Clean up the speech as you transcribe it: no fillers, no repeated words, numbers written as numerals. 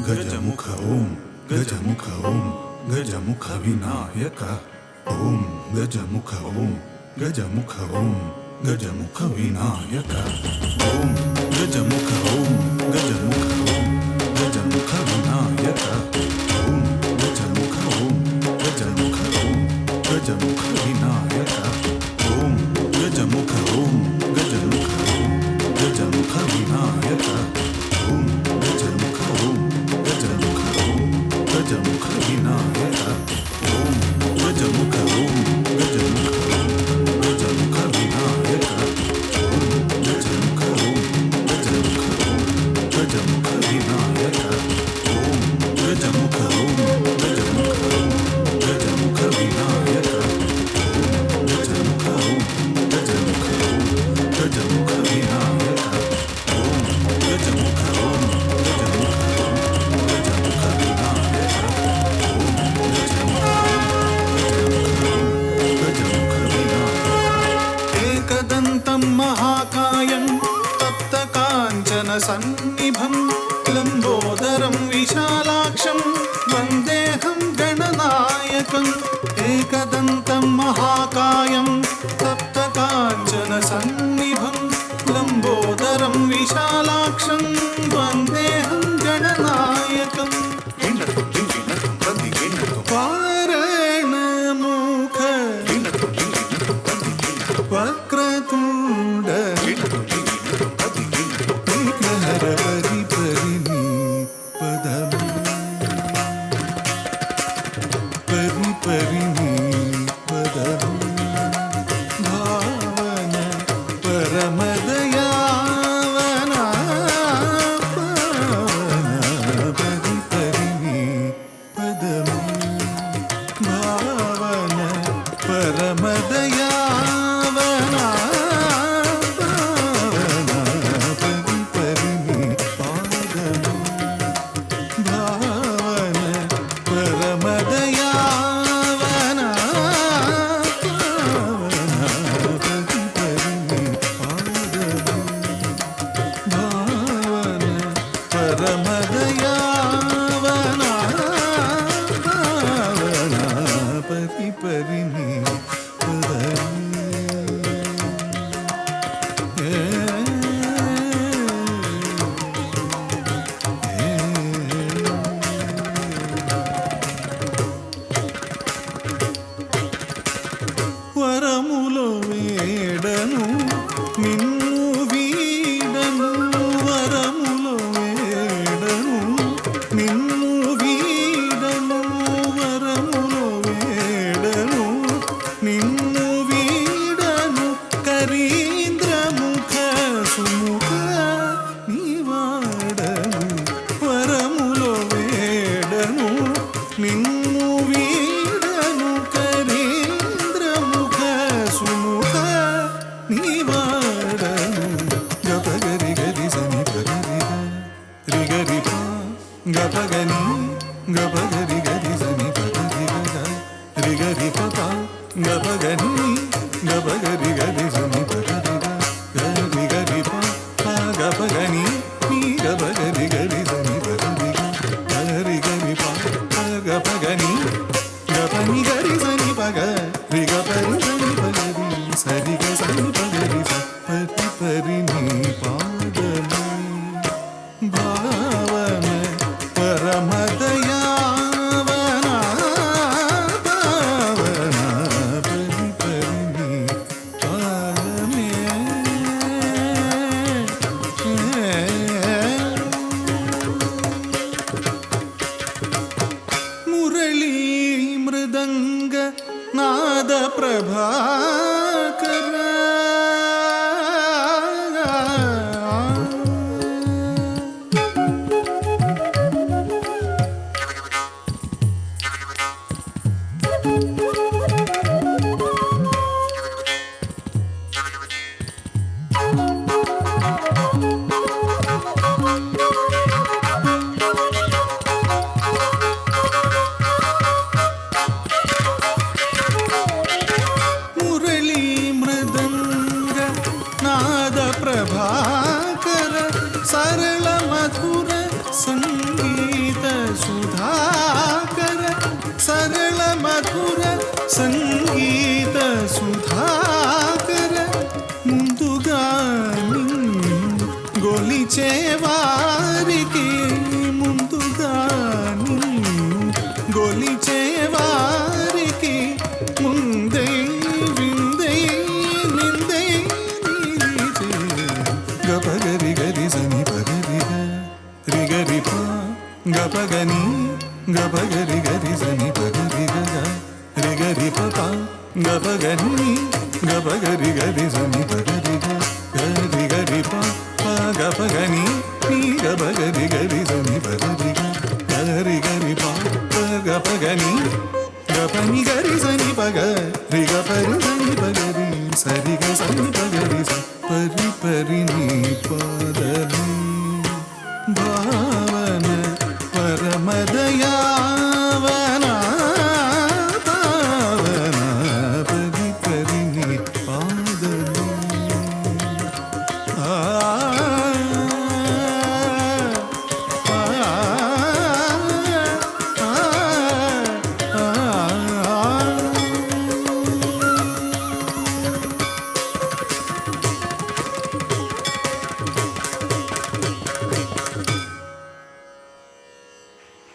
ಗಜಮುಖ ಓಂ ಗಜಮುಖ ಓಂ ಗಜಮುಖ ವಿನಾಯಕ ಓಂ ಗಜಮುಖ ಓಂ ಗಜಮುಖ ಓಂ ಗಜಮುಖ ವಿನಾಯಕ ಓಂ ಗಜಮುಖ ಓಂ ಗಜಮುಖ ಓಂ ಗಜಮುಖ ವಿನಾಯಕ ಓಂ ಗಜಮುಖ ಓಂ ಗಜಮುಖ ಓಂ ಗಜಮುಖ ವಿನಾಯಕ ಓಂ ಗಜಮುಖ ಓಂ ಗಜಮುಖ ಓಂ ಗಜಮುಖ ವಿನಾಯಕ ಓಂ ಗಜಮುಖ ಓಂ ಗಜಮುಖ ಓಂ ಗಜಮುಖ ವಿನಾಯಕ ಓಂ ಗಜಮುಖ ಓಂ ಗಜಮುಖ ಓಂ ಗಜಮುಖ ವಿನಾಯಕ ಓಂ ಗಜಮುಖ ಓಂ ಗಜಮುಖ ಓಂ ಗಜಮುಖ ವಿನಾಯಕ ಓಂ ಗಜಮುಖ ಓಂ ಗಜಮುಖ ಓಂ ಗಜಮುಖ ವಿನಾಯಕ ಓಂ ಗಜಮುಖ ಓಂ ಗಜಮುಖ ಓಂ ಗಜಮುಖ ವಿನಾಯಕ ಓಂ ಗಜಮುಖ ಓಂ ಗಜಮುಖ ಓಂ ಗಜಮುಖ ವಿನಾಯಕ ಓಂ ಗಜಮುಖ ಗಜಮುಖ ವಿನಾಯಕ ಏಕದಂತಂ ಮಹಾಕಾಯಂ ತಪ್ತ ಕಾಂಚನ ಸನ್ನಿಭಂ ಲಂಬೋದರಂ ವಿಶಾಲಾಕ್ಷಂ ವಂದೇಹಂ ಗಣನಾಯಕಂ ಏಕದಂತಂ ಮಹಾಕಾಯಂ ತಪ್ತ ಕಾಂಚನ ಸನ್ನಿಭಂ ಲಂಬೋದರಂ ವಿಶಾಲಾಕ್ಷಂ ವಂದೇಹಂ ಗಣನಾಯಕಂ ವಾರಣಮುಖ ವಕ್ರತುಂಡ ವಿಘ್ನಹರ ಪರಿಪರಿಣಿ ಪದಂ ಪರಿಪರಿಣಿ ಪದಂ ಭಾವನ ಪರಮದಯಾವನ ಪಾವನ ಪರಿಪರಿಣಿ ಪದಂ ಭಾವನ ಪರಮದಯಾವನ ಪಾವನ ಪರಿಪರಿಣಿ ಪಾದಂ ಭಾವನ ಪರಮದಯಾವನ ಪಾವನ ಪರಿಪರಿಣಿ ಪಾದಂ ಭಾವನ ಪರಮದಯಾವನ ಪಾವನ ಪರಿಪರಿಣಿ వరములో వేడను నిన్ను వీడను వరములో వేడను నిన్ను వీడను వరములో వేడను నిన్ను వీడను కరీంద్రముఖ సుముఖ నీవాడను వరములో వేడను నిన్ను వీడను కరీంద్రముఖ సుముఖ నీవాడను గపగరి గరి సని పగరి రిగరి పా గపగని గపగరి గరి సని పగరి రిగరి పా గపగని గపగరి గరి సని పగరి గరి గరి పా గపగని నీ గపగరి గరి సని పగరి గరి గరి పా గపగని గపని గరి సని పగ రిగ పరి సని పగరి సరిగ సని పగరి పరి పరిణి పాదము భావన పరమదయావన పావన పరిపరిణి పాదమే మురళీ మృదంగ నాద ప్రభాకర మురళీ రి గరి ప గప గని గప గరి గరి సని ప గరి గ రి గరి ప ప గప గని గప గరి గరి సని ప గరి గ గరి గరి ప ప గప గని ని గప గరి గరి సని ప గరి గ గరి గరి ప ప గప గని గప ని గరి సని ప గ రి గ పరి సని ప గరి సరి గ సని ప గరి స పరి పరి ని పదని భావన పరమదయ